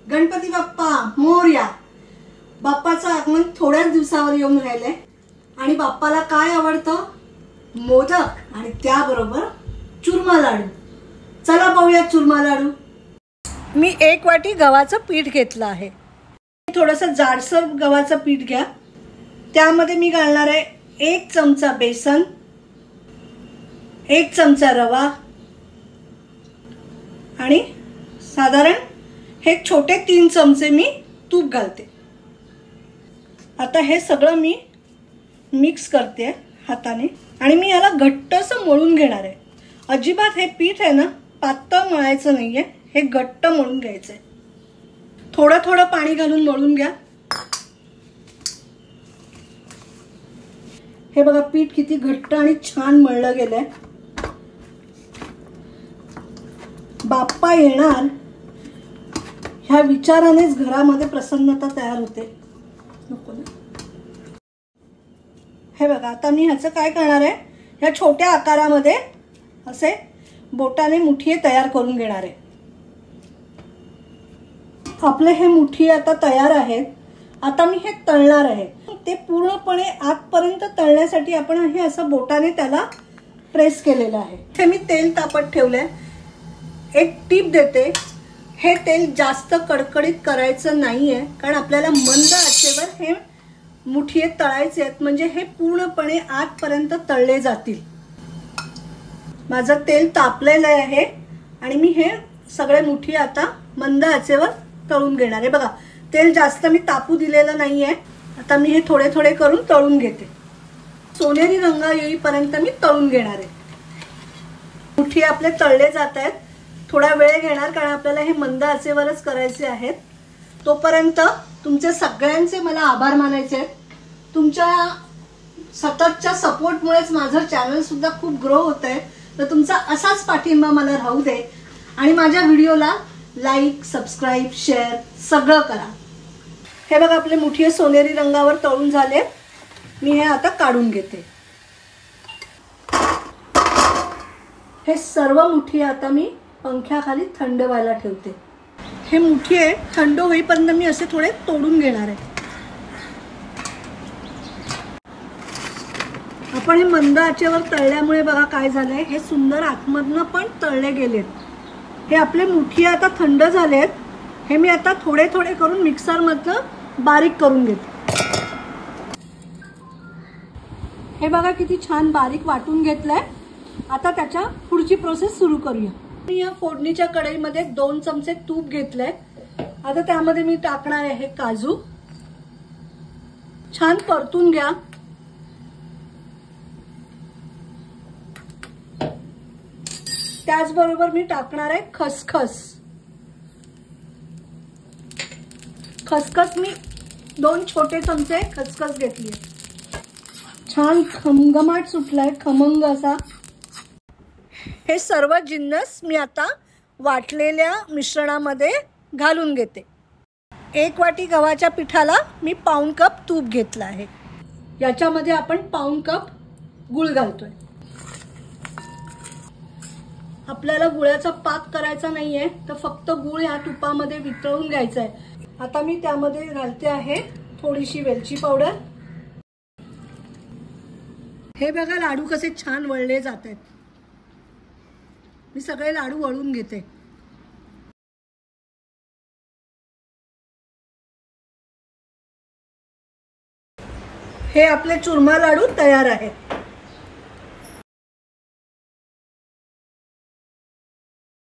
गणपती बाप्पा मोरया। बाप्पाचं आगमन थोड्याच दिवसावर येऊन राहिलंय आणि बाप्पाला काय आवडतं? मोदक आणि त्याबरोबर चुरमा लाडू। चला पाहूया चुरमा लाडू। मी 1 वाटी गव्हाचं पीठ घेतलं आहे। थोडंसं जाडसर गव्हाचं पीठ घ्या। त्यामध्ये मी घालणार आहे 1 चमचा बेसन, 1 चमचा रवा आणि साधारण हे छोटे 3 चमचे मी तूप घालते। आता हे सगळं मी मिक्स करते हाताने आणि मी याला घट्टसं मळून घेणार आहे। अजिबात हे पीठ आहे ना पातळ मळायचं नाहीये, हे घट्ट मळून घ्यायचंय। थोडं थोडं पाणी घालून मळून घ्या। हे बघा पीठ किती घट्ट आणि छान मळलं गेलंय। बाप्पा येणार ह्या विचारानेच घरामध्ये प्रसन्नता तयार होते। नको ना। हे बघा आता मी ह्याचं काय करणार आहे, ह्या छोट्या आकारामध्ये असे बोटाने मुठिये तयार करून घेणार आहे। आपले हे मुठिये आता तयार आहेत। आता मी हे तळणार आहे। ते पूर्णपणे आतपर्यंत तळण्यासाठी आपण हे असं बोटाने त्याला प्रेस केलेलं आहे। हे मी तेल तापत ठेवलंय। एक टिप देते, हे तेल जास्त कडकडीत करायचं नाहीये, कारण आपल्याला मंद आचेवर हे मुठिये तळायचे आहेत, म्हणजे हे पूर्णपणे आतपर्यंत तळले जातील। माझं तेल तापलेलं आहे आणि मी हे सगळे मुठिये आता मंद आचेवर तळून घेणार आहे। बघा तेल जास्त मी तापू दिलेलं नाहीये। आता मी हे थोडे थोडे करून तळून घेते। सोनेरी रंग येईपर्यंत मी तळून घेणार आहे। मुठिये आपले तळले जात आहेत। थोडा वेळ घेणार कारण आपल्याला हे मंद आचेवरच करायचे आहेत। तोपर्यंत तुमचे सगळ्यांचे मला आभार मानायचे आहेत। तुमच्या सततच्या सपोर्टमुळेच माझं चॅनल सुद्धा खूप ग्रो होतंय, तर तुमचा असाच पाठिंबा मला राहू दे आणि माझ्या व्हिडिओला लाईक, सबस्क्राईब, शेअर सगळं करा। हे बघा आपले मुठिये सोनेरी रंगावर तळून झाले। मी हे आता काढून घेते। हे सर्व मुठिये आता मी पंख्याखाली थंड व्हायला ठेवते। हे मुठिये थंड होईपर्यंत मी असे थोडे तोडून घेणार आहे। आपण हे मंद आचेवर तळल्यामुळे बघा काय झालंय, हे सुंदर आतमधनं पण तळले गेलेत। हे आपले मुठिये आता थंड झालेत। हे मी आता थोडे थोडे करून मिक्सर मधनं बारीक करून घेते। हे बघा किती छान बारीक वाटून घेतलंय। आता त्याच्या पुढची प्रोसेस सुरू करूया। मी या फोडणीच्या कढईमध्ये 2 चमचे तूप घेतलंय। आता त्यामध्ये मी टाकणार आहे काजू। छान परतून घ्या। त्याचबरोबर मी टाकणार आहे खसखस। खसखस मी 2 छोटे चमचे खसखस घेतली। छान खमघमाट सुटलाय, खमंग असा। हे सर्व जिन्नस मी आता वाटलेल्या मिश्रणामध्ये घालून घेते। 1 वाटी गव्हाच्या पिठाला मी पाऊण कप तूप घेतलं आहे। याच्यामध्ये आपण पाऊण कप गूळ घालतोय। आपल्याला गुळाचा पाक करायचा नाहीये, तर फक्त गूळ या तुपामध्ये वितळून घ्यायचा आहे। आता मी त्यामध्ये घालते आहे थोडीशी वेलची पावडर। हे बघा लाडू कसे छान वळले जात आहेत। मी सगळे लाडू वळून घेते। हे आपले चुरमा लाडू तयार आहेत।